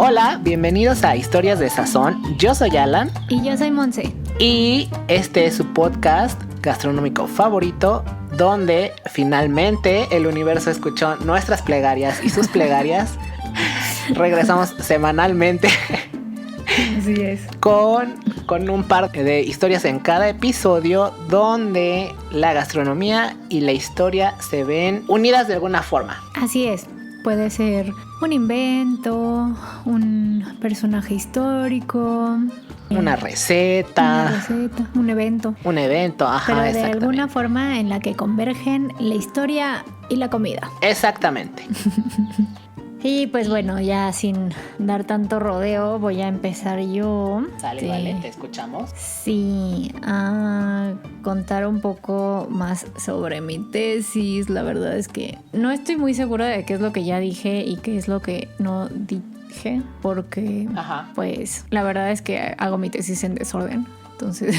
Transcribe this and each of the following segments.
Hola, bienvenidos a Historias de Sazón. Yo soy Alan. Y yo soy Monse. Y este es su podcast gastronómico favorito, donde finalmente el universo escuchó nuestras plegarias y sus plegarias. Regresamos semanalmente. Así es. Con un par de historias en cada episodio, donde la gastronomía y la historia se ven unidas de alguna forma. Así es. Puede ser un invento, un personaje histórico, una receta, un evento. Un evento, ajá. Pero de alguna forma en la que convergen la historia y la comida. Exactamente. Y pues bueno, ya sin dar tanto rodeo, voy a empezar yo. Sale, vale, te escuchamos. Sí, a contar un poco más sobre mi tesis. La verdad es que no estoy muy segura de qué es lo que ya dije y qué es lo que no dije, porque pues la verdad es que hago mi tesis en desorden. Entonces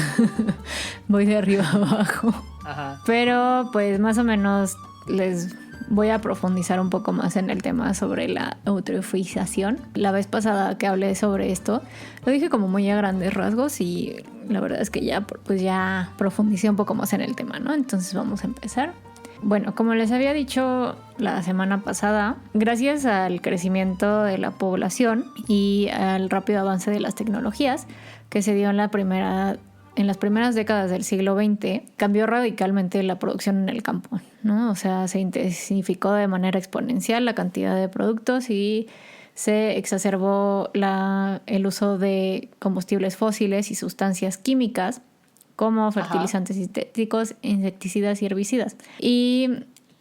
voy de arriba a abajo. Ajá. Pero pues más o menos les voy a profundizar un poco más en el tema sobre la eutrofización. La vez pasada que hablé sobre esto, lo dije como muy a grandes rasgos y la verdad es que ya profundicé un poco más en el tema, ¿no? Entonces vamos a empezar. Bueno, como les había dicho la semana pasada, gracias al crecimiento de la población y al rápido avance de las tecnologías que se dio en las primeras décadas del siglo XX, cambió radicalmente la producción en el campo, ¿no? O sea, se intensificó de manera exponencial la cantidad de productos y se exacerbó el uso de combustibles fósiles y sustancias químicas como fertilizantes sintéticos, insecticidas y herbicidas. Y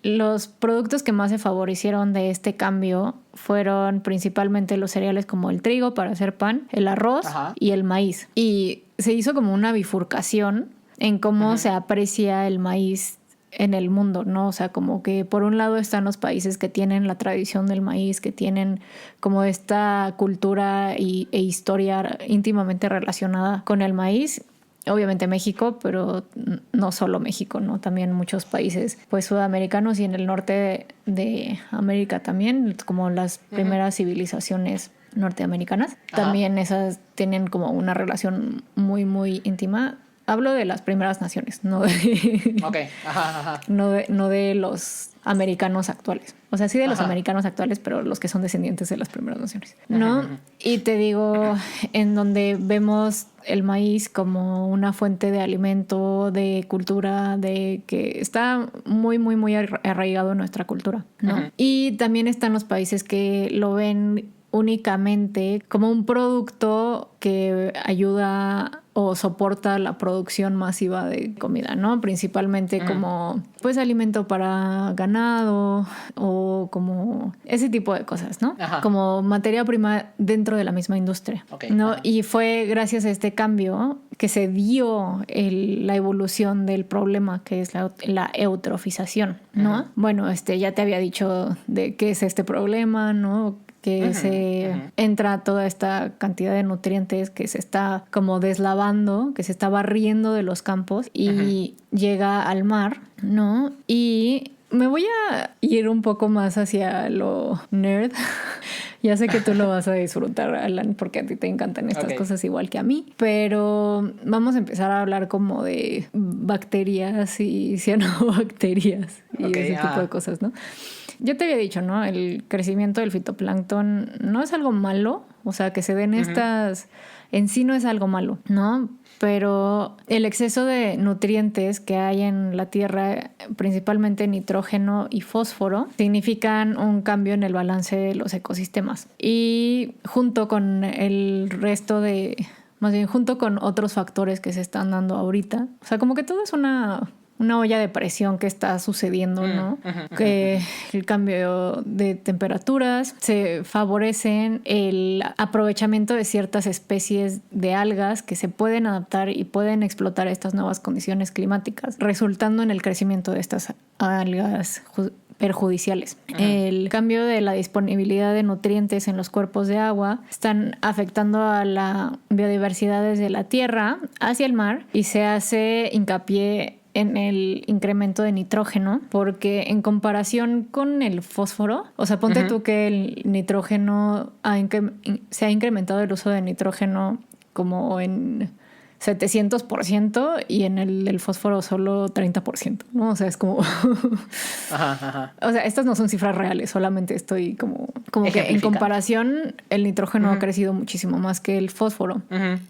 los productos que más se favorecieron de este cambio fueron principalmente los cereales como el trigo para hacer pan, el arroz y el maíz. Y se hizo como una bifurcación en cómo se aprecia el maíz en el mundo, ¿no? O sea, como que por un lado están los países que tienen la tradición del maíz, que tienen como esta cultura e historia íntimamente relacionada con el maíz. Obviamente México, pero no solo México, ¿no? También muchos países pues sudamericanos y en el norte de América también, como las primeras civilizaciones norteamericanas. También esas tienen como una relación muy, muy íntima. Hablo de las primeras naciones, no de, no de los americanos actuales. O sea, sí de los americanos actuales, pero los que son descendientes de las primeras naciones, ¿no? Y te digo, en donde vemos el maíz como una fuente de alimento, de cultura, de que está muy, muy, muy arraigado en nuestra cultura, ¿no? Y también están los países que lo ven únicamente como un producto que ayuda o soporta la producción masiva de comida, ¿no? Principalmente como pues alimento para ganado o como ese tipo de cosas, ¿no? Como materia prima dentro de la misma industria, ¿no? Y fue gracias a este cambio que se dio la evolución del problema que es la eutrofización, ¿no? Bueno, ya te había dicho de qué es este problema, ¿no? Que entra toda esta cantidad de nutrientes que se está como deslavando, que se está barriendo de los campos y llega al mar, ¿no? Y me voy a ir un poco más hacia lo nerd. Ya sé que tú lo vas a disfrutar, Alan, porque a ti te encantan estas cosas igual que a mí. Pero vamos a empezar a hablar como de bacterias y cianobacterias y ese tipo de cosas, ¿no? Yo te había dicho, ¿no? El crecimiento del fitoplancton no es algo malo. O sea, que se den estas en sí no es algo malo, ¿no? Pero el exceso de nutrientes que hay en la tierra, principalmente nitrógeno y fósforo, significan un cambio en el balance de los ecosistemas. Y junto con el resto más bien junto con otros factores que se están dando ahorita, o sea, como que todo es una olla de presión que está sucediendo, ¿no? Que el cambio de temperaturas se favorecen el aprovechamiento de ciertas especies de algas que se pueden adaptar y pueden explotar estas nuevas condiciones climáticas, resultando en el crecimiento de estas algas perjudiciales. El cambio de la disponibilidad de nutrientes en los cuerpos de agua están afectando a la biodiversidad desde la tierra hacia el mar y se hace hincapié en el incremento de nitrógeno, porque en comparación con el fósforo, o sea, ponte tú que el nitrógeno se ha incrementado el uso de nitrógeno como en 700% y en el fósforo solo 30%, ¿no? O sea, es como... Ajá. O sea, estas no son cifras reales, solamente estoy como que en comparación el nitrógeno ha crecido muchísimo más que el fósforo.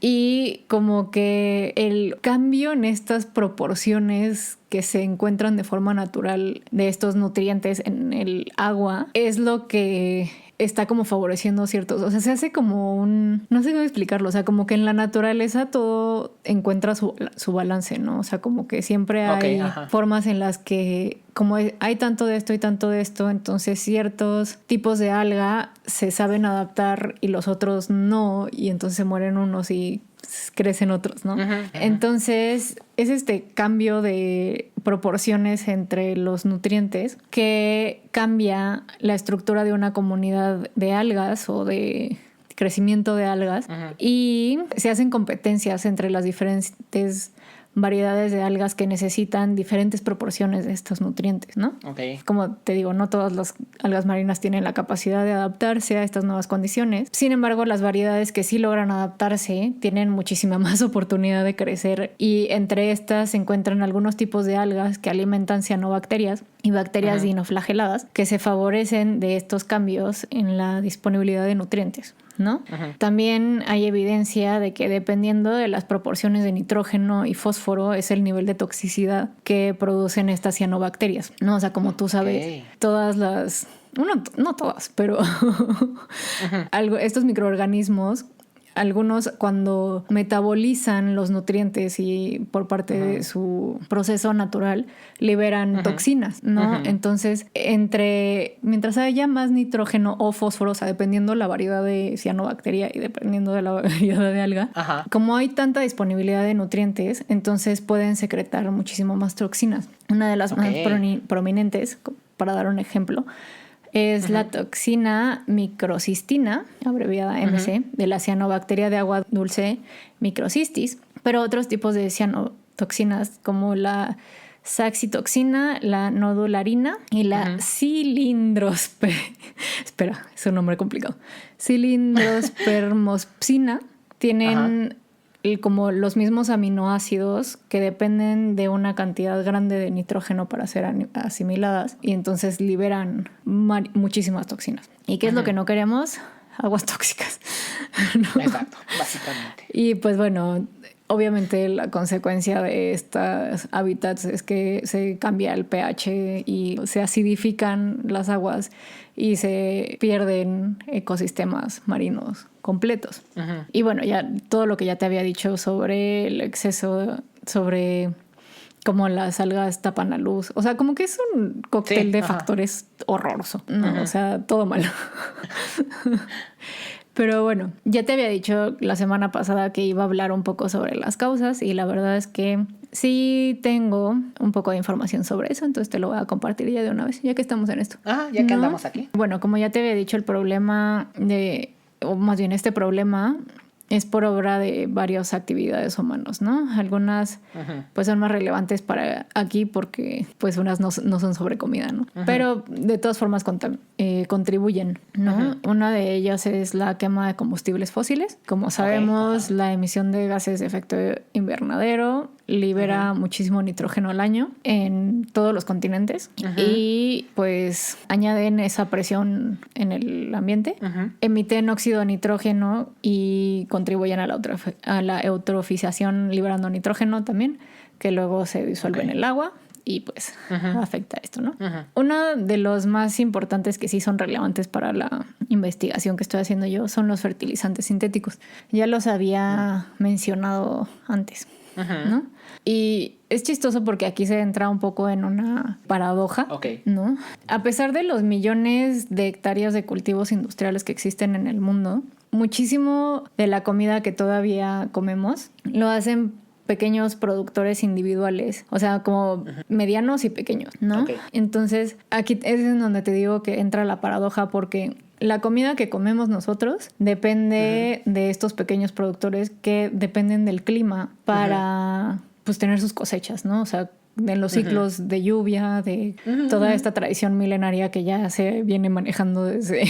Y como que el cambio en estas proporciones que se encuentran de forma natural de estos nutrientes en el agua es lo que está como favoreciendo ciertos, o sea, se hace como no sé cómo explicarlo, o sea, como que en la naturaleza todo encuentra su balance, ¿no? O sea, como que siempre hay formas en las que como hay tanto de esto y tanto de esto, entonces ciertos tipos de alga se saben adaptar y los otros no, y entonces se mueren unos y crecen otros, ¿no? Entonces es este cambio de proporciones entre los nutrientes que cambia la estructura de una comunidad de algas o de crecimiento de algas y se hacen competencias entre las diferentes variedades de algas que necesitan diferentes proporciones de estos nutrientes, ¿no? Como te digo, no todas las algas marinas tienen la capacidad de adaptarse a estas nuevas condiciones. Sin embargo, las variedades que sí logran adaptarse tienen muchísima más oportunidad de crecer y entre estas se encuentran algunos tipos de algas que alimentan cianobacterias y bacterias dinoflageladas que se favorecen de estos cambios en la disponibilidad de nutrientes, ¿no? También hay evidencia de que dependiendo de las proporciones de nitrógeno y fósforo es el nivel de toxicidad que producen estas cianobacterias, ¿no? O sea, como tú sabes, todas las... no todas, pero estos microorganismos, algunos cuando metabolizan los nutrientes y por parte de su proceso natural liberan toxinas, ¿no? Entonces, mientras haya más nitrógeno o fósforo, o sea, dependiendo la variedad de cianobacteria y dependiendo de la variedad de alga, como hay tanta disponibilidad de nutrientes, entonces pueden secretar muchísimo más toxinas. Una de las más prominentes, para dar un ejemplo, es la toxina microcistina, abreviada MC, de la cianobacteria de agua dulce Microcystis, pero otros tipos de cianotoxinas como la saxitoxina, la nodularina y la espera, es un nombre complicado. Cilindrospermopsina tienen como los mismos aminoácidos que dependen de una cantidad grande de nitrógeno para ser asimiladas y entonces liberan muchísimas toxinas. ¿Y qué es lo que no queremos? Aguas tóxicas. ¿No? Exacto, básicamente. Y pues bueno, obviamente la consecuencia de estos hábitats es que se cambia el pH y se acidifican las aguas y se pierden ecosistemas marinos completos. Y bueno, ya todo lo que ya te había dicho sobre el exceso, sobre cómo las algas tapan la luz. O sea, como que es un cóctel de factores horroroso, ¿no? O sea, todo malo. Pero bueno, ya te había dicho la semana pasada que iba a hablar un poco sobre las causas y la verdad es que sí tengo un poco de información sobre eso, entonces te lo voy a compartir ya de una vez, ya que estamos en esto. Ya que andamos aquí. Bueno, como ya te había dicho, el problema o más bien este problema es por obra de varias actividades humanas, ¿no? Algunas pues son más relevantes para aquí porque pues unas no son sobre comida, ¿no? Pero de todas formas contribuyen, ¿no? Una de ellas es la quema de combustibles fósiles. Como sabemos, la emisión de gases de efecto invernadero libera muchísimo nitrógeno al año en todos los continentes y pues añaden esa presión en el ambiente, emiten óxido de nitrógeno y contribuyen a la eutrofización liberando nitrógeno también, que luego se disuelve en el agua y pues afecta esto, ¿no? Uno de los más importantes que sí son relevantes para la investigación que estoy haciendo yo son los fertilizantes sintéticos. Ya los había mencionado antes, ¿no? Y es chistoso porque aquí se entra un poco en una paradoja, ¿no? A pesar de los millones de hectáreas de cultivos industriales que existen en el mundo, muchísimo de la comida que todavía comemos lo hacen pequeños productores individuales, o sea, como medianos y pequeños, ¿no? Entonces, aquí es en donde te digo que entra la paradoja porque la comida que comemos nosotros depende de estos pequeños productores que dependen del clima para pues tener sus cosechas, ¿no? O sea, en los ciclos de lluvia, de toda esta tradición milenaria que ya se viene manejando desde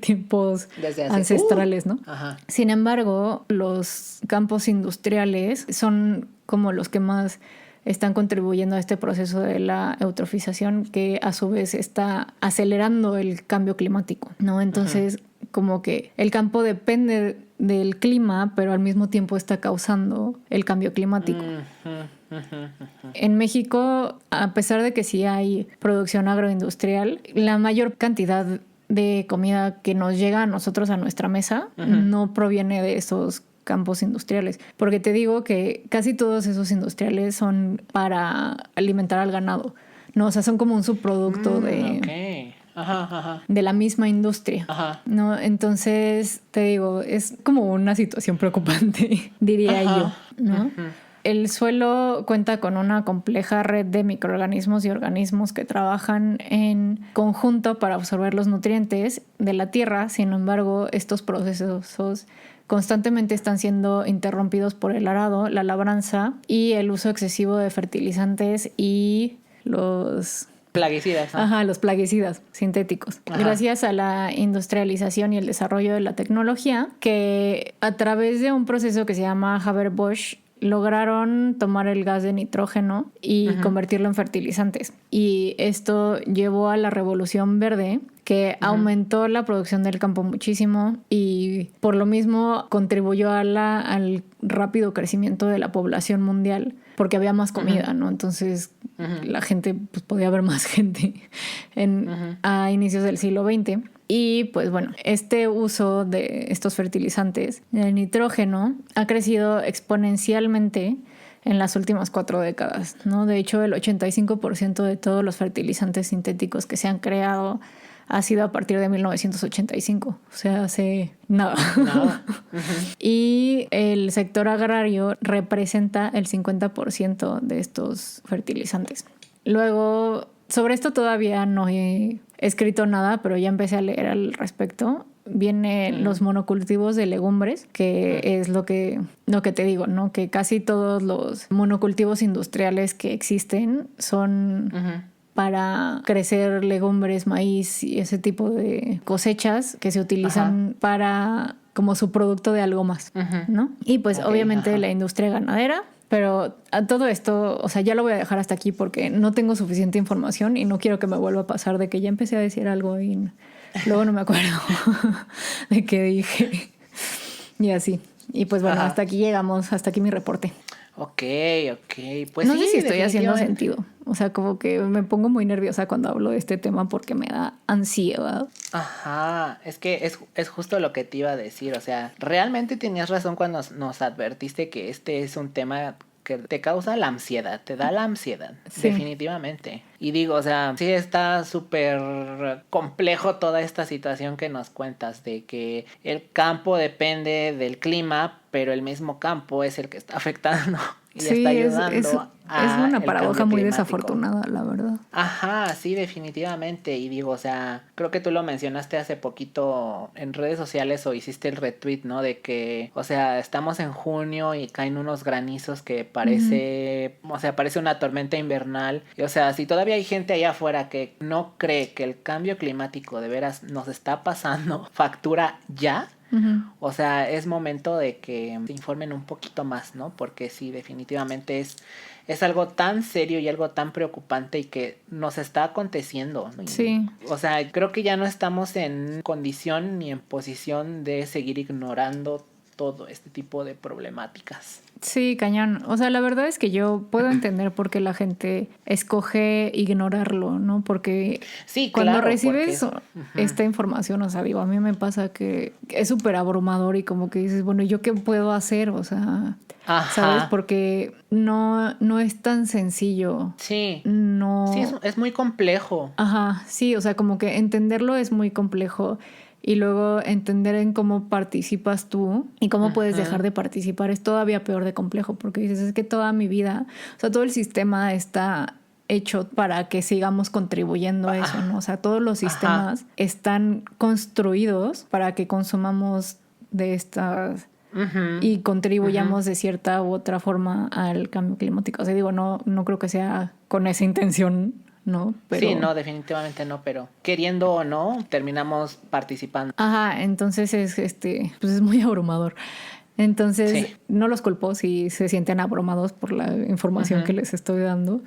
tiempos ancestrales, ¿no? Ajá. Sin embargo, los campos industriales son como los que más están contribuyendo a este proceso de la eutrofización, que a su vez está acelerando el cambio climático, ¿no? Entonces, como que el campo depende del clima, pero al mismo tiempo está causando el cambio climático. En México, a pesar de que sí hay producción agroindustrial, la mayor cantidad de comida que nos llega a nosotros a nuestra mesa no proviene de esos campos industriales, porque te digo que casi todos esos industriales son para alimentar al ganado, ¿no? O sea, son como un subproducto de la misma industria, ¿no? Entonces, te digo, es como una situación preocupante, diría yo, ¿no? El suelo cuenta con una compleja red de microorganismos y organismos que trabajan en conjunto para absorber los nutrientes de la tierra. Sin embargo, estos procesos constantemente están siendo interrumpidos por el arado, la labranza y el uso excesivo de fertilizantes y los plaguicidas, ¿no? Ajá, los plaguicidas sintéticos. Gracias a la industrialización y el desarrollo de la tecnología, que a través de un proceso que se llama Haber-Bosch lograron tomar el gas de nitrógeno y convertirlo en fertilizantes. Y esto llevó a la Revolución Verde, que aumentó la producción del campo muchísimo y por lo mismo contribuyó al rápido crecimiento de la población mundial, porque había más comida, ¿no? Entonces la gente, pues podía haber más gente a inicios del siglo XX. Y pues bueno, este uso de estos fertilizantes de nitrógeno ha crecido exponencialmente en las últimas 4 décadas, ¿no? De hecho, el 85% de todos los fertilizantes sintéticos que se han creado ha sido a partir de 1985, o sea, hace nada. Y el sector agrario representa el 50% de estos fertilizantes. Luego, sobre esto todavía no he escrito nada, pero ya empecé a leer al respecto. Vienen los monocultivos de legumbres, que es lo que te digo, ¿no? Que casi todos los monocultivos industriales que existen son para crecer legumbres, maíz y ese tipo de cosechas que se utilizan para como su producto de algo más, ¿no? Y pues obviamente la industria ganadera. Pero a todo esto, o sea, ya lo voy a dejar hasta aquí porque no tengo suficiente información y no quiero que me vuelva a pasar de que ya empecé a decir algo y luego no me acuerdo de qué dije. Y así. Y pues bueno, hasta aquí llegamos, hasta aquí mi reporte. Ok. Pues no sé si estoy haciendo sentido. O sea, como que me pongo muy nerviosa cuando hablo de este tema porque me da ansiedad. Ajá, es que es justo lo que te iba a decir. O sea, realmente tenías razón cuando nos advertiste que este es un tema que te causa la ansiedad, te da la ansiedad, definitivamente. Y digo, o sea, sí está súper complejo toda esta situación que nos cuentas de que el campo depende del clima, pero el mismo campo es el que está afectando y está ayudando es una paradoja muy desafortunada, la verdad. Ajá, sí, definitivamente. Y digo, o sea, creo que tú lo mencionaste hace poquito en redes sociales o hiciste el retweet, ¿no? De que, o sea, estamos en junio y caen unos granizos que parece, o sea, parece una tormenta invernal. Y, o sea, si todavía hay gente allá afuera que no cree que el cambio climático de veras nos está pasando factura ya, o sea, es momento de que se informen un poquito más, ¿no? Porque sí, definitivamente es algo tan serio y algo tan preocupante y que nos está aconteciendo, ¿no? Sí. O sea, creo que ya no estamos en condición ni en posición de seguir ignorando todo este tipo de problemáticas. Sí, cañón. O sea, la verdad es que yo puedo entender por qué la gente escoge ignorarlo, ¿no? Porque cuando recibes esta información, o sea, digo, a mí me pasa que es súper abrumador y como que dices, bueno, ¿yo qué puedo hacer? O sea, ¿sabes? Porque no es tan sencillo. Sí. No. Sí, es muy complejo. Ajá, sí, o sea, como que entenderlo es muy complejo. Y luego entender en cómo participas tú y cómo puedes dejar de participar es todavía peor de complejo, porque dices, es que toda mi vida, o sea, todo el sistema está hecho para que sigamos contribuyendo a eso, ¿no? O sea, todos los sistemas están construidos para que consumamos de estas y contribuyamos de cierta u otra forma al cambio climático. O sea, digo, no creo que sea con esa intención, ¿no? Pero... Sí, no, definitivamente no, pero queriendo o no, terminamos participando. Ajá, entonces pues es muy abrumador. Entonces, Sí. no los culpo si se sienten abrumados por la información que les estoy dando.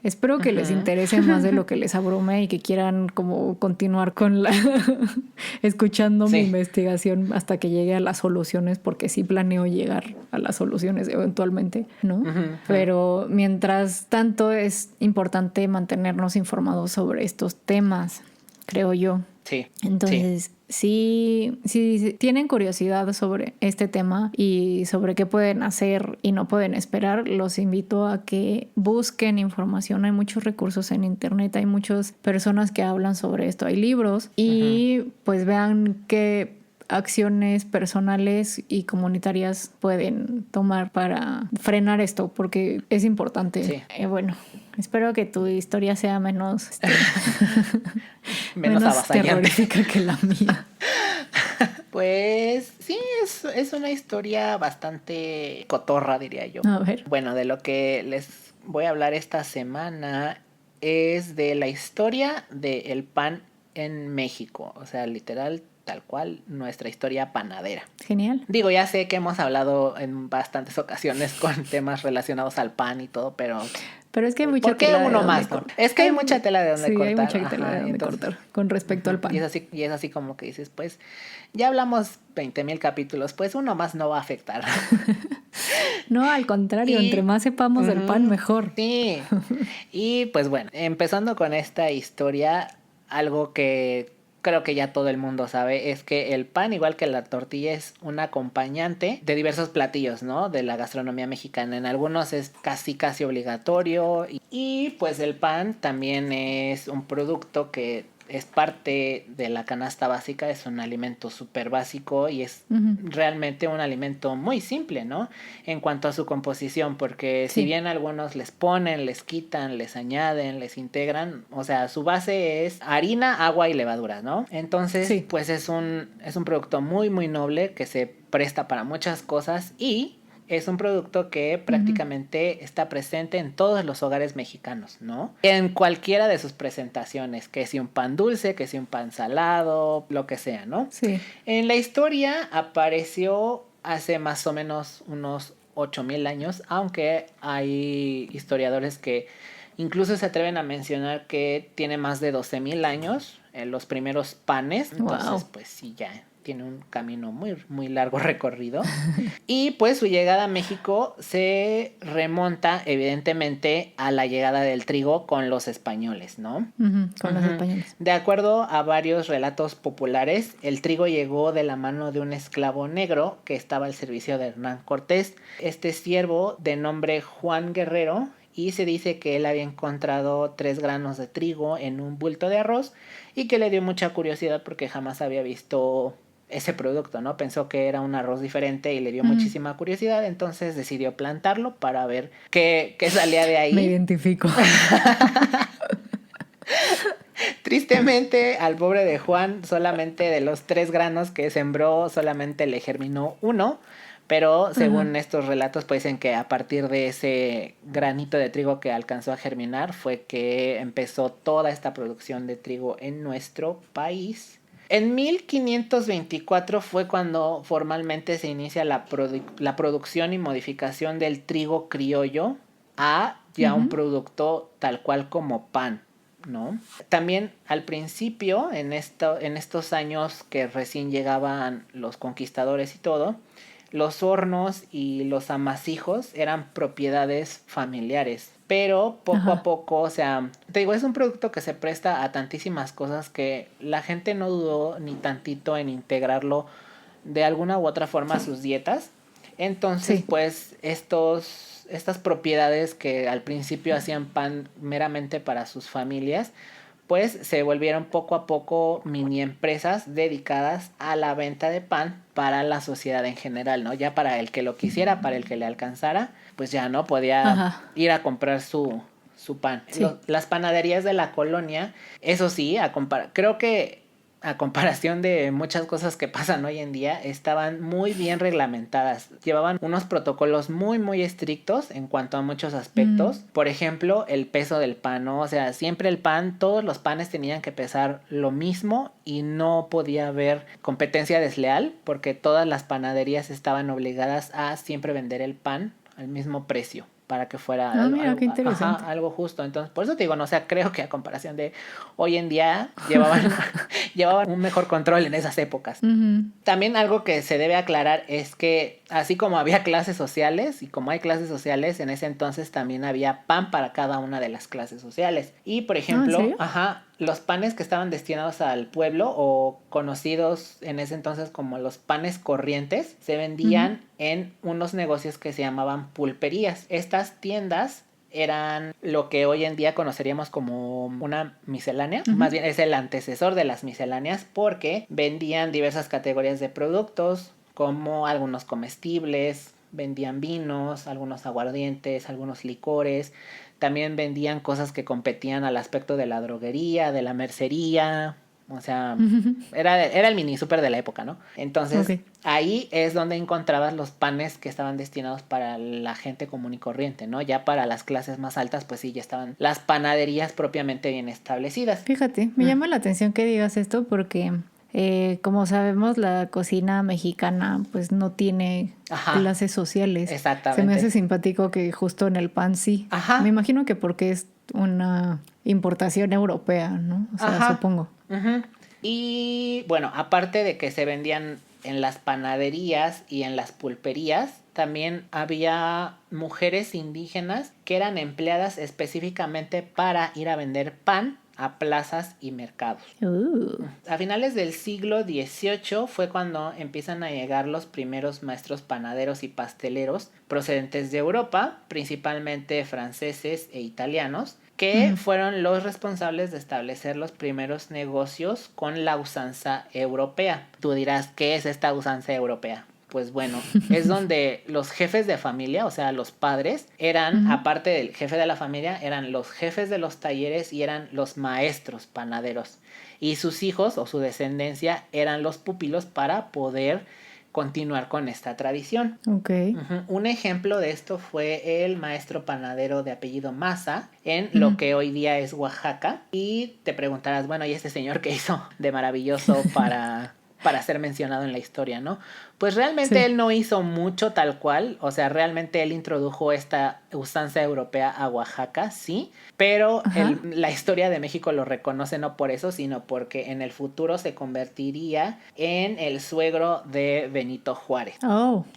Espero que les interese más de lo que les abrume y que quieran como continuar con la escuchando mi investigación hasta que llegue a las soluciones, porque sí planeo llegar a las soluciones eventualmente, ¿no? Pero mientras tanto es importante mantenernos informados sobre estos temas, creo yo. Sí. Entonces, si tienen curiosidad sobre este tema y sobre qué pueden hacer y no pueden esperar, los invito a que busquen información. Hay muchos recursos en internet, hay muchas personas que hablan sobre esto, hay libros y pues vean qué acciones personales y comunitarias pueden tomar para frenar esto, porque es importante. Sí. Bueno, espero que tu historia sea menos menos terrorífica que la mía. Pues sí, es una historia bastante cotorra, diría yo. A ver. Bueno, de lo que les voy a hablar esta semana es de la historia del pan en México. O sea, literal, tal cual, nuestra historia panadera. Genial. Digo, ya sé que hemos hablado en bastantes ocasiones con temas relacionados al pan y todo, pero es que hay mucha tela de uno más, ¿no? Es que hay mucha tela de donde cortar. Sí, hay mucha tela de donde cortar con respecto al pan. Y es así como que dices, pues, ya hablamos 20,000 capítulos, pues uno más no va a afectar. No, al contrario, entre más sepamos del pan, mejor. Sí. Y pues bueno, empezando con esta historia, algo que creo que ya todo el mundo sabe es que el pan, igual que la tortilla, es un acompañante de diversos platillos, ¿no? De la gastronomía mexicana. En algunos es casi obligatorio. Y pues el pan también es un producto que es parte de la canasta básica, es un alimento súper básico y es realmente un alimento muy simple, ¿no? En cuanto a su composición, porque si bien algunos les ponen, les quitan, les añaden, les integran, o sea, su base es harina, agua y levadura, ¿no? Entonces, pues es un producto muy, muy noble que se presta para muchas cosas y es un producto que prácticamente está presente en todos los hogares mexicanos, ¿no? En cualquiera de sus presentaciones, que si un pan dulce, que si un pan salado, lo que sea, ¿no? Sí. En la historia apareció hace más o menos unos 8,000 años, aunque hay historiadores que incluso se atreven a mencionar que tiene más de 12,000 años en los primeros panes. Entonces, pues sí, ya tiene un camino muy, muy largo recorrido. Y pues su llegada a México se remonta evidentemente a la llegada del trigo con los españoles, ¿no? Con los españoles. De acuerdo a varios relatos populares, el trigo llegó de la mano de un esclavo negro que estaba al servicio de Hernán Cortés. Este siervo, de nombre Juan Guerrero, y se dice que él había encontrado 3 granos de trigo en un bulto de arroz y que le dio mucha curiosidad porque jamás había visto ese producto, ¿no? Pensó que era un arroz diferente y le dio muchísima curiosidad, entonces decidió plantarlo para ver qué salía de ahí. Me identifico. Tristemente, al pobre de Juan, solamente de los 3 granos que sembró, solamente le germinó 1. Pero según estos relatos, pues dicen que a partir de ese granito de trigo que alcanzó a germinar fue que empezó toda esta producción de trigo en nuestro país. En 1524 fue cuando formalmente se inicia la producción y modificación del trigo criollo a ya un producto tal cual como pan, ¿no? También al principio, en estos años que recién llegaban los conquistadores y todo, los hornos y los amasijos eran propiedades familiares. Pero poco a poco, o sea, te digo, es un producto que se presta a tantísimas cosas que la gente no dudó ni tantito en integrarlo de alguna u otra forma a sus dietas. Entonces, pues, estas propiedades que al principio hacían pan meramente para sus familias, pues se volvieron poco a poco mini empresas dedicadas a la venta de pan para la sociedad en general, ¿no? Ya para el que lo quisiera, para el que le alcanzara, pues ya no podía ir a comprar su pan. Las panaderías de la colonia, eso sí, creo que a comparación de muchas cosas que pasan hoy en día, estaban muy bien reglamentadas. Llevaban unos protocolos muy, muy estrictos en cuanto a muchos aspectos. Por ejemplo, el peso del pan, ¿no? O sea, siempre el pan, todos los panes tenían que pesar lo mismo y no podía haber competencia desleal porque todas las panaderías estaban obligadas a siempre vender el pan al mismo precio para que fuera Mira, qué interesante. algo justo. Entonces, por eso te digo, no, o sea, creo que a comparación de hoy en día llevaban un mejor control en esas épocas. También algo que se debe aclarar es que así como había clases sociales y como hay clases sociales, en ese entonces también había pan para cada una de las clases sociales. Y por ejemplo, ¿En serio? los panes que estaban destinados al pueblo o conocidos en ese entonces como los panes corrientes se vendían en unos negocios que se llamaban pulperías. Estas tiendas eran lo que hoy en día conoceríamos como una miscelánea. Más bien es el antecesor de las misceláneas porque vendían diversas categorías de productos como algunos comestibles, vendían vinos, algunos aguardientes, algunos licores. También vendían cosas que competían al aspecto de la droguería, de la mercería. O sea, era el mini súper de la época, ¿no? Entonces, ahí es donde encontrabas los panes que estaban destinados para la gente común y corriente, ¿no? Ya para las clases más altas, pues sí, ya estaban las panaderías propiamente bien establecidas. Fíjate, me llama la atención que digas esto porque, como sabemos, la cocina mexicana pues no tiene clases sociales. Exactamente. Se me hace simpático que justo en el pan sí. Me imagino que porque es una importación europea, ¿no? O sea, supongo. Y bueno, aparte de que se vendían en las panaderías y en las pulperías, también había mujeres indígenas que eran empleadas específicamente para ir a vender pan a plazas y mercados. A finales del siglo XVIII fue cuando empiezan a llegar los primeros maestros panaderos y pasteleros procedentes de Europa, principalmente franceses e italianos, que fueron los responsables de establecer los primeros negocios con la usanza europea. Tú dirás, ¿qué es esta usanza europea? Pues bueno, es donde los jefes de familia, o sea, los padres, eran, aparte del jefe de la familia, eran los jefes de los talleres y eran los maestros panaderos. Y sus hijos o su descendencia eran los pupilos para poder continuar con esta tradición. Un ejemplo de esto fue el maestro panadero de apellido Maza en lo que hoy día es Oaxaca. Y te preguntarás, bueno, ¿y este señor qué hizo de maravilloso para ser mencionado en la historia, ¿no? Pues realmente él no hizo mucho tal cual, o sea, realmente él introdujo esta usanza europea a Oaxaca, sí, pero la historia de México lo reconoce no por eso, sino porque en el futuro se convertiría en el suegro de Benito Juárez. Wow.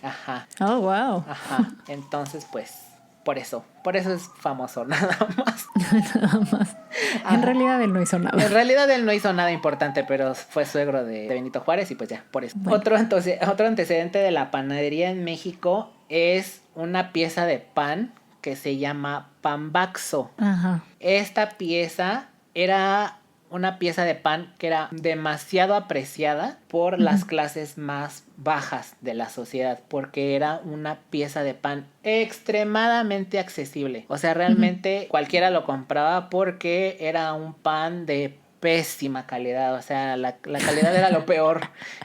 Entonces, pues, por eso es famoso, nada más. Nada más. En realidad él no hizo nada. En realidad él no hizo nada importante, pero fue suegro de Benito Juárez y pues ya, por eso. Bueno. Otro antecedente de la panadería en México es una pieza de pan que se llama pambaxo. Esta pieza era una pieza de pan que era demasiado apreciada por las clases más bajas de la sociedad, porque era una pieza de pan extremadamente accesible. O sea, realmente cualquiera lo compraba porque era un pan de pésima calidad, o sea, la calidad era lo peor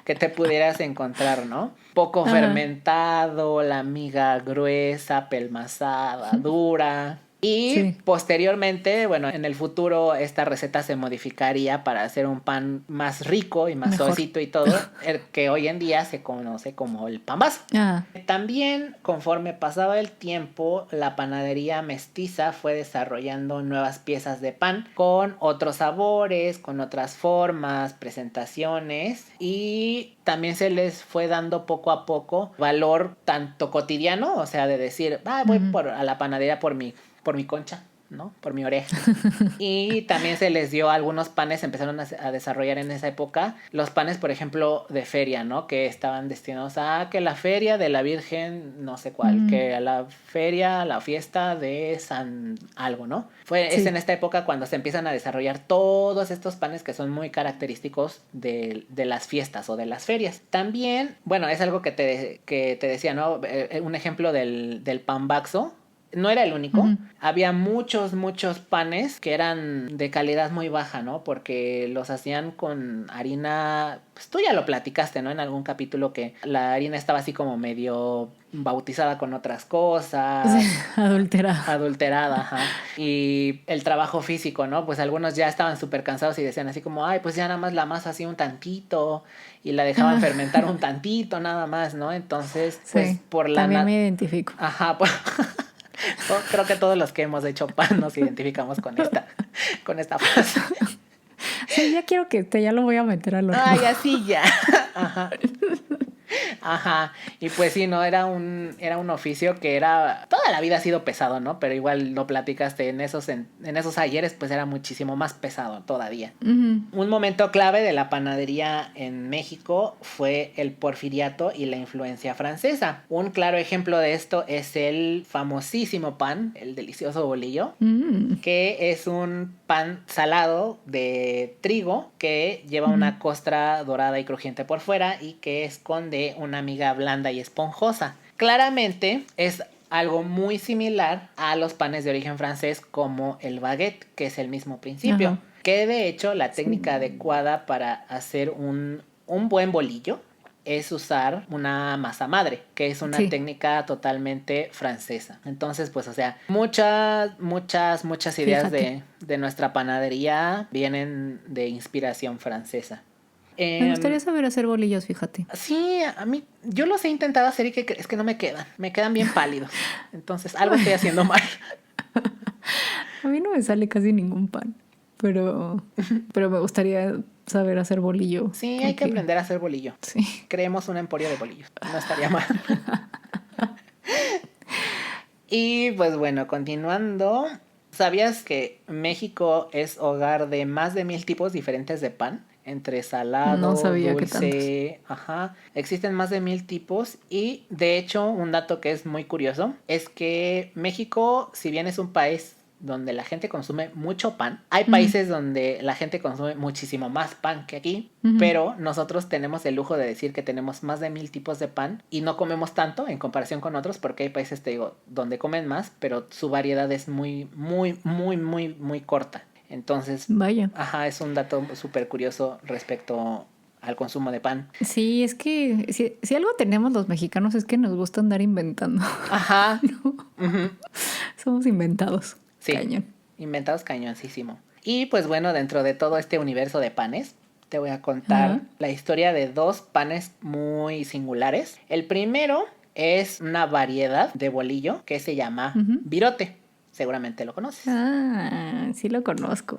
que te pudieras encontrar, ¿no? Poco fermentado, la miga gruesa, pelmazada, dura. Y posteriormente, bueno, en el futuro esta receta se modificaría para hacer un pan más rico y más suavecito y todo, el que hoy en día se conoce como el pambazo. También, conforme pasaba el tiempo, la panadería mestiza fue desarrollando nuevas piezas de pan con otros sabores, con otras formas, presentaciones, y también se les fue dando poco a poco valor tanto cotidiano, o sea, de decir, voy a la panadería por mi concha, ¿no? Por mi oreja. Y también se les dio algunos panes, empezaron a desarrollar en esa época los panes, por ejemplo, de feria, ¿no? Que estaban destinados a que la feria de la Virgen, no sé cuál, que a la feria, la fiesta de San algo, ¿no? Es en esta época cuando se empiezan a desarrollar todos estos panes que son muy característicos de las fiestas o de las ferias. También, bueno, es algo que te decía, ¿no? Un ejemplo del pambaxo no era el único. Ujú. Había muchos panes que eran de calidad muy baja, ¿no? Porque los hacían con harina, pues tú ya lo platicaste, ¿no? En algún capítulo que la harina estaba así como medio bautizada con otras cosas, Sí, adulterada. adulterada, ajá. Y el trabajo físico, ¿no? Pues algunos ya estaban súper cansados y decían así como, ay, pues ya nada más la masa así un tantito y la dejaban fermentar un tantito nada más, ¿no? Entonces, pues Sí, por la... también me identifico. Ajá, pues... Creo que todos los que hemos hecho pan nos identificamos con esta frase. Sí, ya quiero que ya lo voy a meter al horno. Ay, así ya. Ajá. Ajá, y pues sí, ¿no? Era un oficio que era, toda la vida ha sido pesado, ¿no? Pero igual lo platicaste en esos ayeres, pues era muchísimo más pesado todavía. Ujú. Un momento clave de la panadería en México fue el porfiriato y la influencia francesa. Un claro ejemplo de esto es el famosísimo pan, el delicioso bolillo, que es un pan salado de trigo que lleva una costra dorada y crujiente por fuera y que esconde una miga blanda y esponjosa. Claramente es algo muy similar a los panes de origen francés como el baguette, que es el mismo principio. Ajá. Que de hecho la técnica adecuada para hacer un buen bolillo es usar una masa madre, que es una Sí. técnica totalmente francesa. Entonces, pues, o sea, muchas ideas Fíjate. de nuestra panadería vienen de inspiración francesa. Me gustaría saber hacer bolillos, fíjate. Sí, a mí, yo los he intentado hacer y es que no me quedan bien pálidos. Entonces, algo estoy haciendo mal. A mí no me sale casi ningún pan, pero me gustaría saber hacer bolillo. Sí, hay que aprender a hacer bolillo. Sí. Creemos un emporio de bolillos. No estaría mal. Y pues bueno, continuando. ¿Sabías que México es hogar de más de 1000 tipos diferentes de pan? Entre No salado, sabía que tantos. dulce, ajá. Existen más de 1000 tipos y de hecho un dato que es muy curioso es que México, si bien es un país donde la gente consume mucho pan, hay países donde la gente consume muchísimo más pan que aquí, pero nosotros tenemos el lujo de decir que tenemos más de 1000 tipos de pan y no comemos tanto en comparación con otros porque hay países, te digo, donde comen más, pero su variedad es muy corta. Entonces, Vaya. ajá, es un dato súper curioso respecto al consumo de pan. Sí, es que si algo tenemos los mexicanos es que nos gusta andar inventando. Ajá. ¿No? Uh-huh. Somos inventados. Sí. Cañón. Inventados cañoncísimo. Y pues bueno, dentro de todo este universo de panes, te voy a contar la historia de dos panes muy singulares. El primero es una variedad de bolillo que se llama virote. Seguramente lo conoces. Ah, sí lo conozco.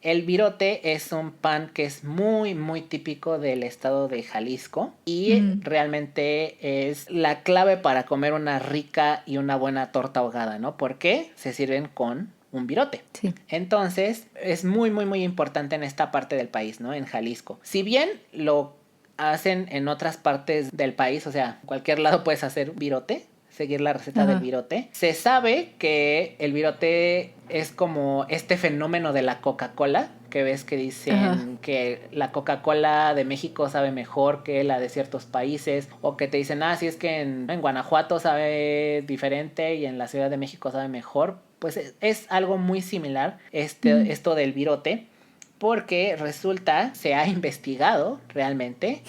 El virote es un pan que es muy típico del estado de Jalisco y realmente es la clave para comer una rica y una buena torta ahogada, ¿no? Porque se sirven con un virote. Sí. Entonces es muy importante en esta parte del país, ¿no? En Jalisco. Si bien lo hacen en otras partes del país, o sea, en cualquier lado puedes hacer virote, seguir la receta del virote. Se sabe que el virote es como este fenómeno de la Coca-Cola, que ves que dicen que la Coca-Cola de México sabe mejor que la de ciertos países, o que te dicen, sí, es que en Guanajuato sabe diferente y en la Ciudad de México sabe mejor. Pues es algo muy similar esto del virote, porque resulta, se ha investigado realmente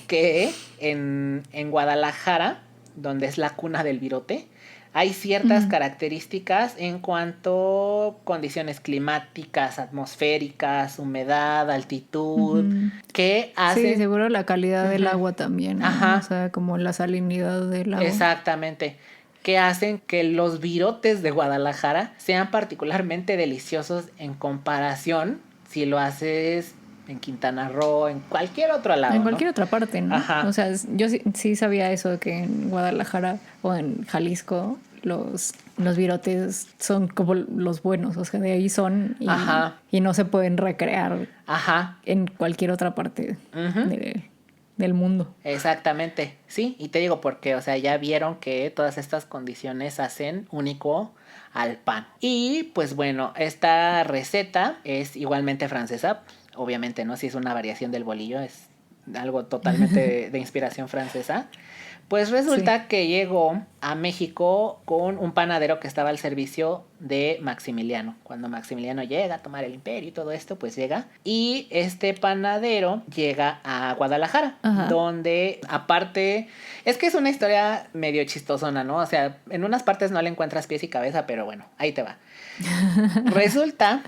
que en Guadalajara, donde es la cuna del virote, hay ciertas características en cuanto a condiciones climáticas, atmosféricas, humedad, altitud, que hacen... Sí, seguro la calidad del agua también, ¿no? Ajá. O sea, como la salinidad del agua. Exactamente. Que hacen que los virotes de Guadalajara sean particularmente deliciosos en comparación si lo haces en Quintana Roo, en cualquier otro lado, en cualquier otra parte, ¿no? Ajá. O sea, yo sí sabía eso, de que en Guadalajara o en Jalisco los virotes son como los buenos, o sea, de ahí son y no se pueden recrear en cualquier otra parte del mundo. Exactamente, sí, y te digo porque, o sea, ya vieron que todas estas condiciones hacen único al pan. Y pues bueno, esta receta es igualmente francesa, obviamente, ¿no? Si es una variación del bolillo, es algo totalmente de inspiración francesa. Pues resulta que llegó a México con un panadero que estaba al servicio de Maximiliano. Cuando Maximiliano llega a tomar el imperio y todo esto, pues llega. Y este panadero llega a Guadalajara, donde aparte, es que es una historia medio chistosona, ¿no? O sea, en unas partes no le encuentras pies y cabeza, pero bueno, ahí te va. Resulta,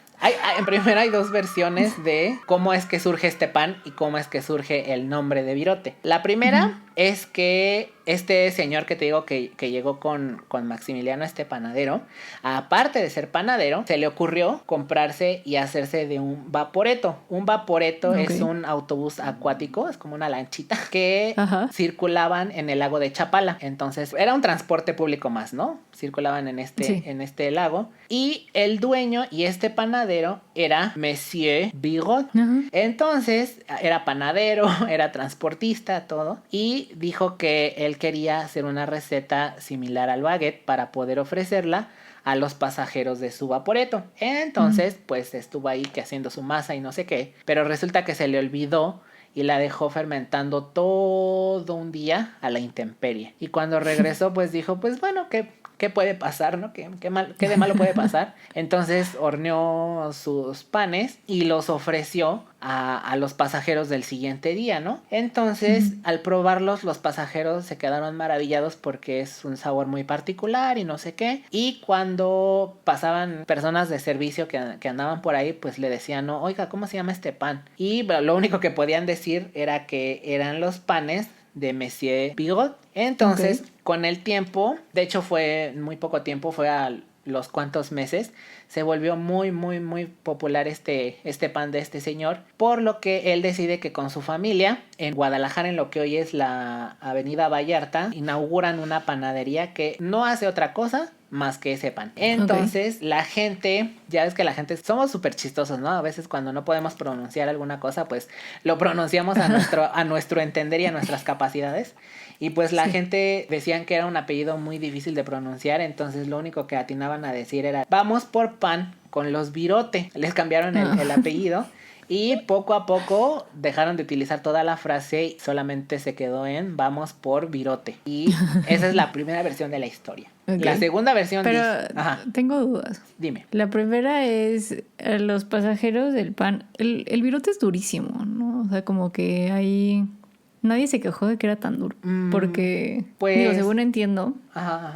en primera hay dos versiones de cómo es que surge este pan y cómo es que surge el nombre de virote. La primera es que este señor que te digo que llegó con Maximiliano, este panadero, aparte de ser panadero, se le ocurrió comprarse y hacerse de un vaporeto. Un vaporeto es un autobús acuático, es como una lanchita que circulaban en el lago de Chapala. Entonces era un transporte público más, ¿no? Circulaban en este lago. Y el dueño y este panadero era Monsieur Bigot. Entonces era panadero, era transportista, todo. Y dijo que él quería hacer una receta similar al baguette para poder ofrecerla a los pasajeros de su vaporeto. Entonces, pues estuvo ahí que haciendo su masa y no sé qué. Pero resulta que se le olvidó y la dejó fermentando todo un día a la intemperie. Y cuando regresó, pues dijo, pues bueno, ¿qué puede pasar, no? ¿Qué de malo puede pasar? Entonces horneó sus panes y los ofreció a los pasajeros del siguiente día, ¿no? Entonces, al probarlos, los pasajeros se quedaron maravillados porque es un sabor muy particular y no sé qué. Y cuando pasaban personas de servicio que andaban por ahí, pues le decían, no, oiga, ¿cómo se llama este pan? Y lo único que podían decir era que eran los panes de Monsieur Bigot. Entonces, con el tiempo, de hecho fue muy poco tiempo, fue a los cuantos meses, se volvió muy, muy, muy popular este pan de este señor, por lo que él decide que con su familia, en Guadalajara, en lo que hoy es la Avenida Vallarta, inauguran una panadería que no hace otra cosa más que ese pan. Entonces, la gente, ya ves que la gente, somos súper chistosos, ¿no? A veces cuando no podemos pronunciar alguna cosa, pues lo pronunciamos a nuestro entender y a nuestras capacidades. Y pues la gente decían que era un apellido muy difícil de pronunciar, entonces lo único que atinaban a decir era, vamos por pan con los Virote. Les cambiaron el apellido. Y poco a poco dejaron de utilizar toda la frase y solamente se quedó en vamos por virote. Y esa es la primera versión de la historia. La segunda versión Pero tengo dudas. Dime. La primera es los pasajeros del pan. El virote es durísimo, ¿no? O sea, como que hay... Nadie se quejó de que era tan duro. Porque, digo, según entiendo...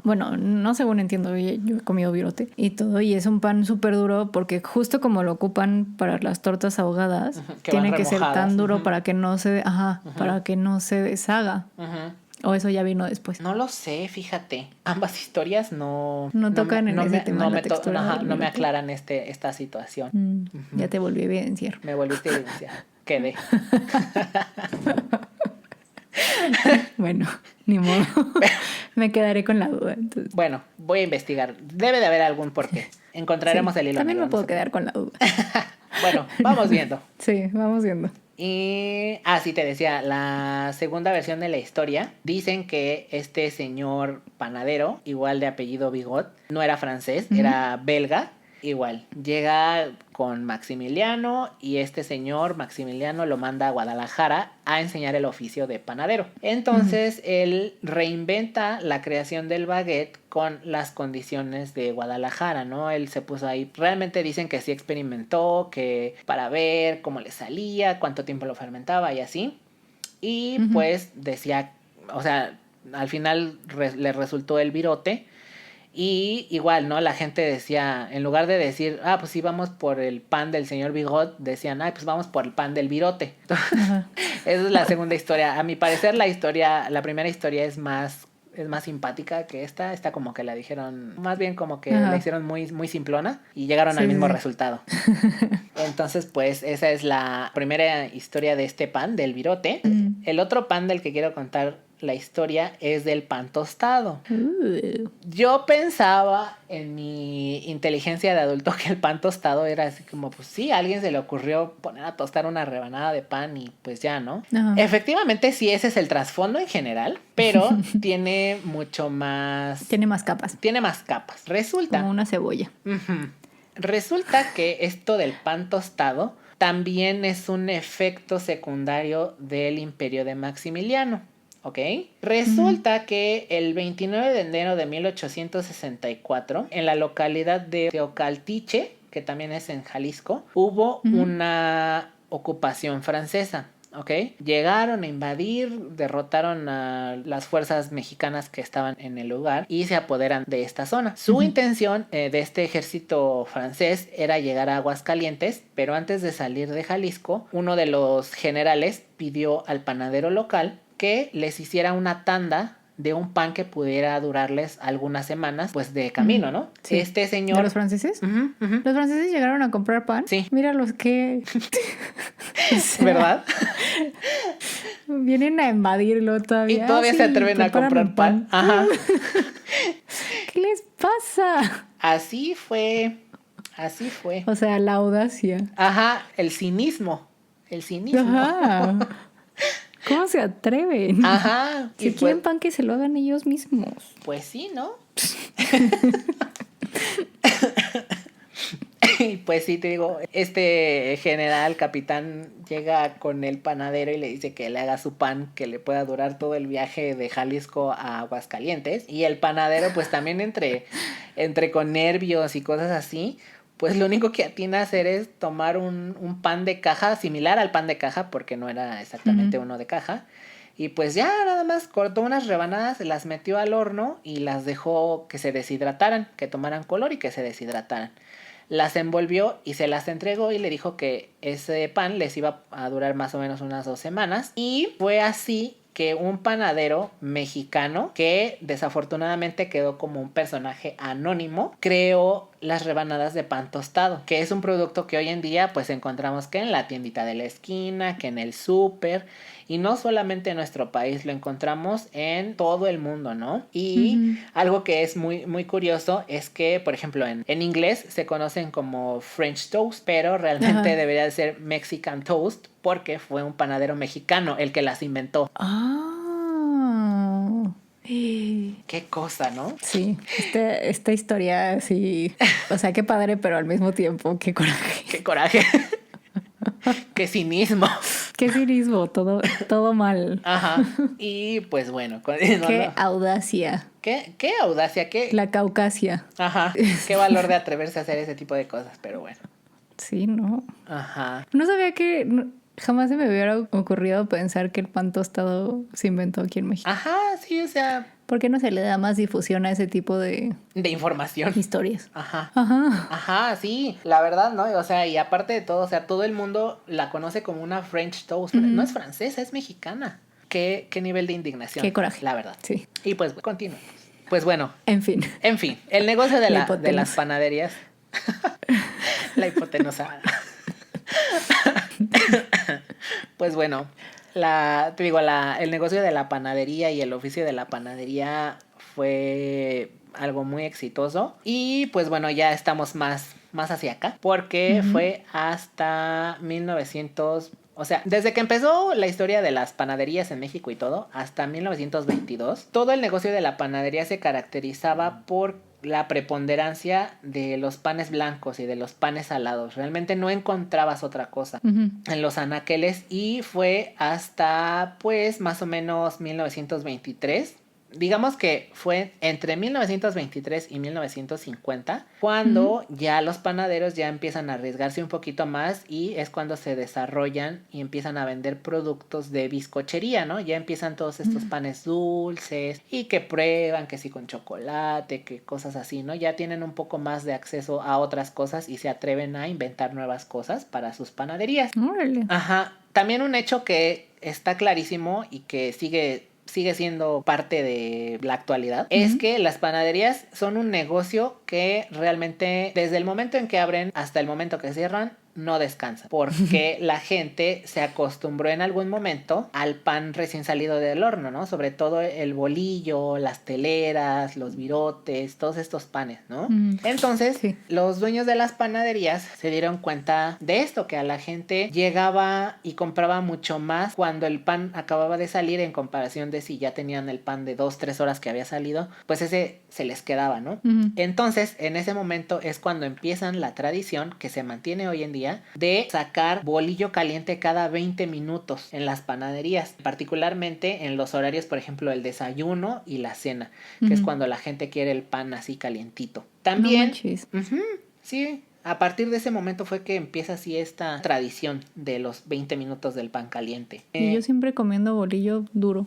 Bueno, no según entiendo, yo he comido virote y todo, y es un pan súper duro porque justo como lo ocupan para las tortas ahogadas, tiene que ser tan duro para que no se... para que no se deshaga. ¿O eso ya vino después? No lo sé, fíjate. Ambas historias no tocan en ese tema la textura. No me aclaran esta situación. Ya te volví a evidenciar. Me volviste a evidenciar. Quedé. Bueno, ni modo. Me quedaré con la duda. Entonces. Bueno, voy a investigar. Debe de haber algún porqué. Encontraremos el hilo. También me puedo quedar con la duda. Bueno, vamos viendo. Sí, vamos viendo. Y sí, te decía, la segunda versión de la historia, dicen que este señor panadero, igual de apellido Bigot, no era francés, era belga. Igual, llega con Maximiliano y este señor Maximiliano lo manda a Guadalajara a enseñar el oficio de panadero. Entonces él reinventa la creación del baguette con las condiciones de Guadalajara, ¿no? Él se puso ahí, realmente dicen que sí experimentó, que para ver cómo le salía, cuánto tiempo lo fermentaba y así. Y pues decía, o sea, al final le resultó el virote. Y igual, ¿no? La gente decía, en lugar de decir, pues sí, vamos por el pan del señor Bigot, decían, pues vamos por el pan del virote. Esa es la segunda historia. A mi parecer, la primera historia es más simpática que esta. Esta como que la dijeron, más bien como que la hicieron muy, muy simplona y llegaron al mismo resultado. Entonces, pues, esa es la primera historia de este pan, del virote. El otro pan del que quiero contar la historia es del pan tostado. Yo pensaba en mi inteligencia de adulto que el pan tostado era así como, pues sí, a alguien se le ocurrió poner a tostar una rebanada de pan y pues ya, ¿no? Efectivamente, sí, ese es el trasfondo en general, pero tiene mucho más... Tiene más capas. Tiene más capas. Resulta... Como una cebolla. Resulta que esto del pan tostado también es un efecto secundario del imperio de Maximiliano. ¿ok? Resulta que el 29 de enero de 1864, en la localidad de Teocaltiche, que también es en Jalisco, hubo una ocupación francesa. ¿Ok? Llegaron a invadir, derrotaron a las fuerzas mexicanas que estaban en el lugar y se apoderan de esta zona. Su intención de este ejército francés era llegar a Aguascalientes, pero antes de salir de Jalisco, uno de los generales pidió al panadero local que les hiciera una tanda de un pan que pudiera durarles algunas semanas, pues de camino, ¿no? Sí. Este señor... ¿De los franceses? ¿Los franceses llegaron a comprar pan? Sí. Mira los que... o sea, ¿verdad? Vienen a invadirlo todavía. Y todavía se atreven a comprar pan. Ajá. ¿Qué les pasa? Así fue. O sea, la audacia. Ajá, el cinismo. Ajá. ¿Cómo se atreven? Ajá. Si quieren pan, que se lo hagan ellos mismos. Pues sí, ¿no? Y pues sí, te digo, este general, capitán, llega con el panadero y le dice que le haga su pan, que le pueda durar todo el viaje de Jalisco a Aguascalientes. Y el panadero, pues también entre con nervios y cosas así, pues lo único que atina a hacer es tomar un pan de caja, similar al pan de caja, porque no era exactamente uno de caja. Y pues ya nada más cortó unas rebanadas, las metió al horno y las dejó que se deshidrataran, que tomaran color y que se deshidrataran. Las envolvió y se las entregó y le dijo que ese pan les iba a durar más o menos unas 2 semanas. Y fue así que un panadero mexicano, que desafortunadamente quedó como un personaje anónimo, creó las rebanadas de pan tostado, que es un producto que hoy en día pues encontramos que en la tiendita de la esquina, que en el súper, y no solamente en nuestro país, lo encontramos en todo el mundo, ¿no? Y algo que es muy, muy curioso es que, por ejemplo, en inglés se conocen como French toast, pero realmente debería de ser Mexican toast, porque fue un panadero mexicano el que las inventó. Ah. Qué cosa, ¿no? Sí, esta historia, sí. O sea, qué padre, pero al mismo tiempo, qué coraje. Qué coraje. Qué cinismo. Qué cinismo, todo mal. Ajá. Y pues bueno. Qué audacia. Qué audacia, qué... La Caucasia. Ajá. Qué valor de atreverse a hacer ese tipo de cosas, pero bueno. Sí, ¿no? Ajá. No sabía que... Jamás se me hubiera ocurrido pensar que el pan tostado se inventó aquí en México. Ajá, sí, o sea... ¿Por qué no se le da más difusión a ese tipo de información? Historias. Ajá. Ajá, sí, la verdad, ¿no? O sea, y aparte de todo, o sea, todo el mundo la conoce como una French toast. No es francesa, es mexicana. Qué nivel de indignación. Qué coraje. La verdad. Sí. Y pues, continúa. Pues bueno. En fin, el negocio de las panaderías. La hipotenusa. Pues bueno, el negocio de la panadería y el oficio de la panadería fue algo muy exitoso. Y pues bueno, ya estamos más hacia acá, porque fue hasta 1900... O sea, desde que empezó la historia de las panaderías en México y todo, hasta 1922, todo el negocio de la panadería se caracterizaba por la preponderancia de los panes blancos y de los panes salados. Realmente no encontrabas otra cosa en los anaqueles, y fue hasta pues más o menos 1923. Digamos que fue entre 1923 y 1950 cuando ya los panaderos ya empiezan a arriesgarse un poquito más, y es cuando se desarrollan y empiezan a vender productos de bizcochería, ¿no? Ya empiezan todos estos panes dulces y que prueban que sí con chocolate, que cosas así, ¿no? Ya tienen un poco más de acceso a otras cosas y se atreven a inventar nuevas cosas para sus panaderías. Órale. Ajá. También un hecho que está clarísimo y que sigue siendo parte de la actualidad, es que las panaderías son un negocio que realmente desde el momento en que abren hasta el momento que cierran no descansa, porque la gente se acostumbró en algún momento al pan recién salido del horno, ¿no? Sobre todo el bolillo, las teleras, los virotes, todos estos panes, ¿no? Entonces, los dueños de las panaderías se dieron cuenta de esto, que a la gente llegaba y compraba mucho más cuando el pan acababa de salir, en comparación de si ya tenían el pan de 2-3 horas que había salido, pues ese se les quedaba, ¿no? Entonces, en ese momento es cuando empiezan la tradición que se mantiene hoy en día todavía, de sacar bolillo caliente cada 20 minutos en las panaderías, particularmente en los horarios, por ejemplo, el desayuno y la cena, que es cuando la gente quiere el pan así calientito. También, sí, a partir de ese momento fue que empieza así esta tradición de los 20 minutos del pan caliente. Y yo siempre comiendo bolillo duro.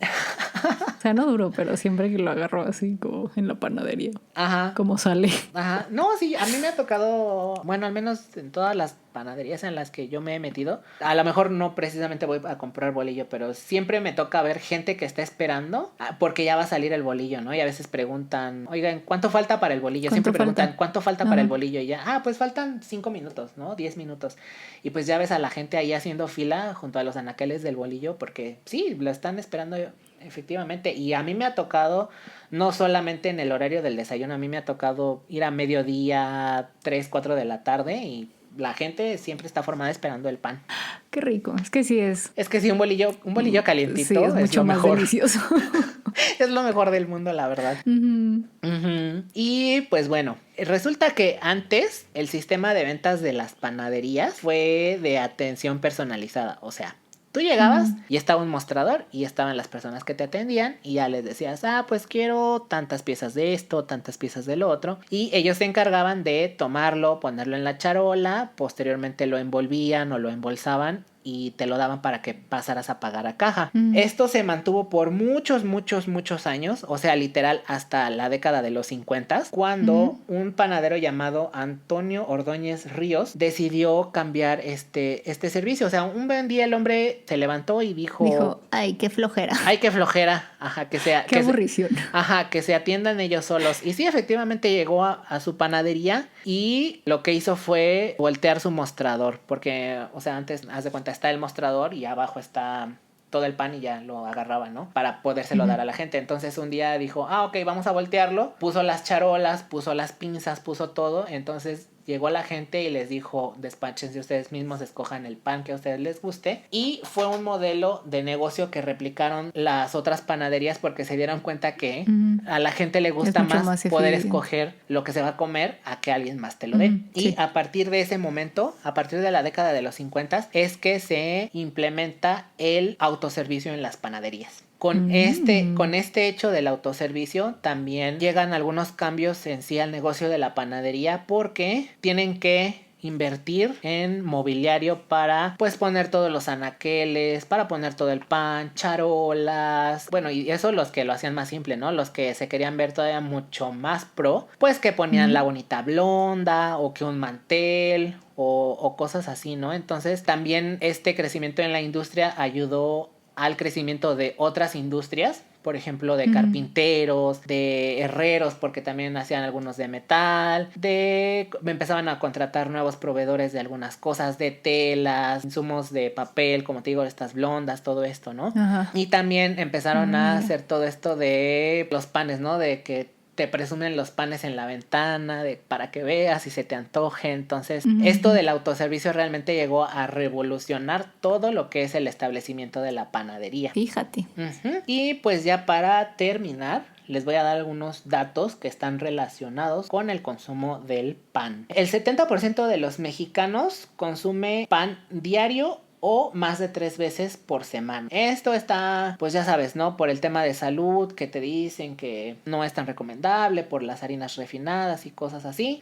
O sea, no duro, pero siempre que lo agarro así como en la panadería. Ajá. Como sale. Ajá. No, sí, a mí me ha tocado, bueno, al menos en todas las panaderías en las que yo me he metido. A lo mejor no precisamente voy a comprar bolillo, pero siempre me toca ver gente que está esperando porque ya va a salir el bolillo, ¿no? Y a veces preguntan, oigan, ¿cuánto falta para el bolillo? Siempre preguntan, ¿cuánto falta para el bolillo? Y ya, pues faltan 5 minutos, ¿no? 10 minutos. Y pues ya ves a la gente ahí haciendo fila junto a los anaqueles del bolillo porque sí, lo están esperando efectivamente. Y a mí me ha tocado, no solamente en el horario del desayuno, a mí me ha tocado ir a mediodía, 3, 4 de la tarde y la gente siempre está formada esperando el pan. Qué rico, es que sí es. Es que sí, un bolillo calientito sí, es mucho más mejor. Delicioso. Es lo mejor del mundo, la verdad. Y pues bueno, resulta que antes el sistema de ventas de las panaderías fue de atención personalizada, o sea, tú llegabas y estaba un mostrador y estaban las personas que te atendían y ya les decías, pues quiero tantas piezas de esto, tantas piezas del otro. Y ellos se encargaban de tomarlo, ponerlo en la charola, posteriormente lo envolvían o lo embolsaban y te lo daban para que pasaras a pagar a caja. Esto se mantuvo por muchos años, o sea, literal hasta la década de los 50, cuando un panadero llamado Antonio Ordóñez Ríos decidió cambiar este servicio. O sea, un buen día el hombre se levantó y dijo, ay, qué flojera. Ay, qué flojera. Ajá, qué aburrición. Que se atiendan ellos solos. Y sí, efectivamente llegó a su panadería y lo que hizo fue voltear su mostrador, porque, o sea, antes, haz de cuenta, está el mostrador y abajo está todo el pan y ya lo agarraba, ¿no? Para podérselo dar a la gente. Entonces un día dijo, ok, vamos a voltearlo. Puso las charolas, puso las pinzas, puso todo. Entonces llegó la gente y les dijo, despáchense ustedes mismos, escojan el pan que a ustedes les guste. Y fue un modelo de negocio que replicaron las otras panaderías porque se dieron cuenta que a la gente le gusta más poder escoger lo que se va a comer a que alguien más te lo dé. Y a partir de ese momento, a partir de la década de los 50, es que se implementa el autoservicio en las panaderías. Con este hecho del autoservicio también llegan algunos cambios en sí al negocio de la panadería porque tienen que invertir en mobiliario para pues poner todos los anaqueles, para poner todo el pan, charolas, bueno, y eso los que lo hacían más simple, ¿no? Los que se querían ver todavía mucho más pro, pues que ponían la bonita blonda o que un mantel o cosas así, ¿no? Entonces también este crecimiento en la industria ayudó al crecimiento de otras industrias, por ejemplo, de carpinteros, de herreros, porque también hacían algunos de metal, empezaban a contratar nuevos proveedores de algunas cosas, de telas, insumos de papel, como te digo, estas blondas, todo esto, ¿no? Ajá. Y también empezaron a hacer todo esto de los panes, ¿no? De que te presumen los panes en la ventana para que veas y se te antoje. Entonces, esto del autoservicio realmente llegó a revolucionar todo lo que es el establecimiento de la panadería. Fíjate. Y pues ya para terminar, les voy a dar algunos datos que están relacionados con el consumo del pan. El 70% de los mexicanos consume pan diario o más de 3 veces por semana. Esto está, pues ya sabes, ¿no? Por el tema de salud, que te dicen que no es tan recomendable por las harinas refinadas y cosas así.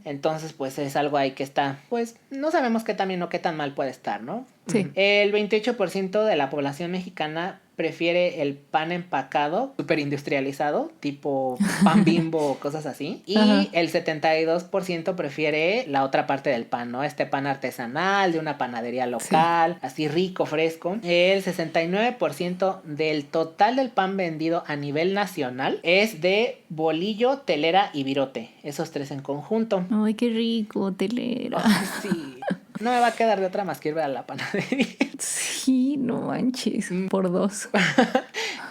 Entonces, pues es algo ahí que está, pues no sabemos qué tan bien o qué tan mal puede estar, ¿no? Sí. El 28% de la población mexicana prefiere el pan empacado, súper industrializado, tipo pan Bimbo o cosas así. Y el 72% prefiere la otra parte del pan, ¿no? Este pan artesanal de una panadería local, así rico, fresco. El 69% del total del pan vendido a nivel nacional es de bolillo, telera y virote. Esos tres en conjunto. Ay, qué rico, telera. Ay, sí. No me va a quedar de otra más que ir a la panadería. Sí, no manches, por 2.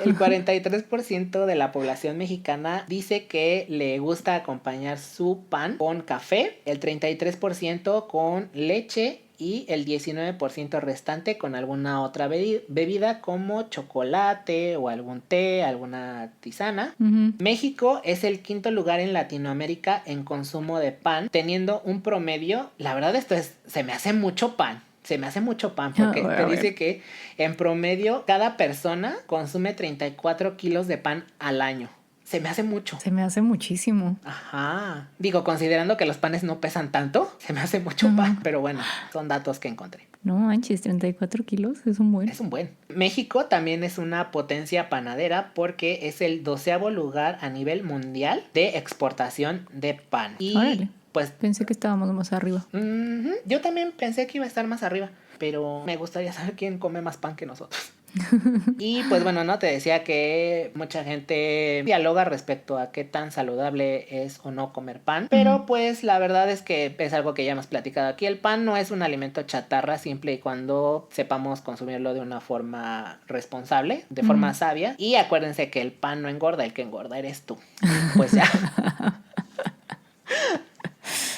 El 43% de la población mexicana dice que le gusta acompañar su pan con café, el 33% con leche y el 19% restante con alguna otra bebida como chocolate o algún té, alguna tisana. México es el quinto lugar en Latinoamérica en consumo de pan, teniendo un promedio, la verdad se me hace mucho pan. Se me hace mucho pan porque te dice que en promedio cada persona consume 34 kilos de pan al año. Se me hace mucho. Se me hace muchísimo. Ajá. Digo, considerando que los panes no pesan tanto, se me hace mucho pan. Pero bueno, son datos que encontré. No manches, 34 kilos es un buen. Es un buen. México también es una potencia panadera porque es el 12º lugar a nivel mundial de exportación de pan. Y órale. Pues pensé que estábamos más arriba. Yo también pensé que iba a estar más arriba, pero me gustaría saber quién come más pan que nosotros. Y pues bueno, no te decía que mucha gente dialoga respecto a qué tan saludable es o no comer pan, pero pues la verdad es que es algo que ya hemos platicado aquí. El pan no es un alimento chatarra siempre y cuando sepamos consumirlo de una forma responsable, de forma sabia. Y acuérdense que el pan no engorda, el que engorda eres tú. Pues ya.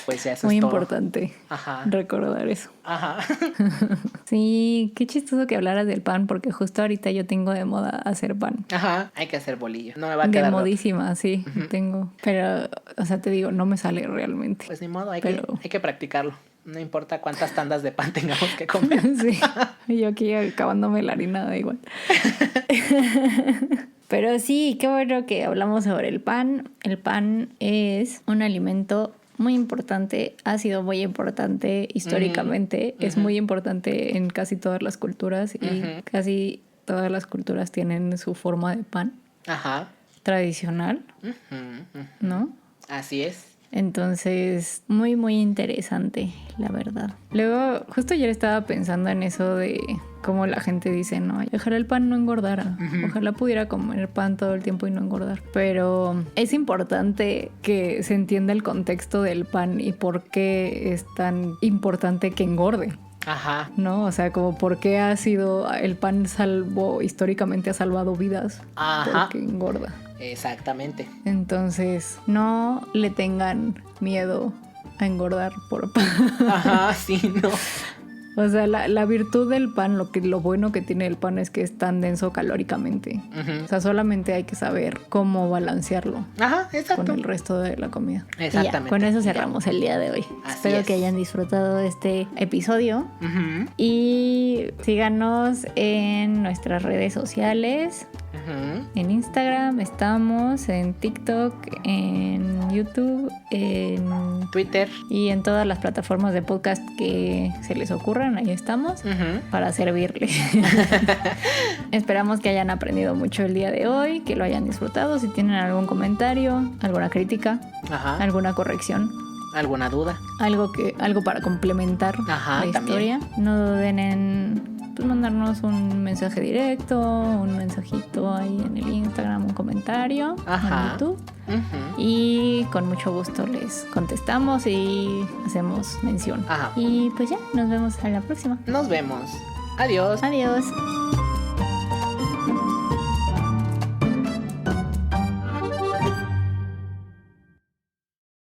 Pues ya eso muy es todo. Importante recordar eso. Ajá. Sí, qué chistoso que hablaras del pan, porque justo ahorita yo tengo de moda hacer pan. Ajá, hay que hacer bolillo. No me va a quedar de modísima, sí, tengo. Pero, o sea, te digo, no me sale realmente. Pues ni modo, hay que practicarlo. No importa cuántas tandas de pan tengamos que comer. Sí, yo aquí acabándome la harina, da igual. Pero sí, qué bueno que hablamos sobre el pan. El pan es un alimento muy importante, ha sido muy importante históricamente, es muy importante en casi todas las culturas y casi todas las culturas tienen su forma de pan tradicional, ¿no? Así es. Entonces, muy, muy interesante, la verdad. Luego, justo ayer estaba pensando en eso de cómo la gente dice, no, ojalá el pan no engordara. Ojalá pudiera comer pan todo el tiempo y no engordar. Pero es importante que se entienda el contexto del pan y por qué es tan importante que engorde. Ajá. ¿No? O sea, como por qué ha sido el pan históricamente ha salvado vidas. Ajá. Porque engorda. Exactamente. Entonces, no le tengan miedo a engordar por pan. Ajá, sí, no. O sea, la virtud del pan, lo bueno que tiene el pan es que es tan denso calóricamente. O sea, solamente hay que saber cómo balancearlo. Ajá, exacto. Con el resto de la comida. Exactamente. Y ya, con eso cerramos el día de hoy. Espero que hayan disfrutado de este episodio. Y síganos en nuestras redes sociales. En Instagram estamos, en TikTok, en YouTube, en Twitter y en todas las plataformas de podcast que se les ocurran. Ahí estamos para servirles. Esperamos que hayan aprendido mucho el día de hoy, que lo hayan disfrutado. Si tienen algún comentario, alguna crítica, alguna corrección, alguna duda, algo para complementar la historia, no duden en mandarnos un mensaje directo, un mensajito ahí en el Instagram, un comentario en YouTube. Y con mucho gusto les contestamos y hacemos mención. Y pues ya, nos vemos a la próxima. Nos vemos. Adiós. Adiós.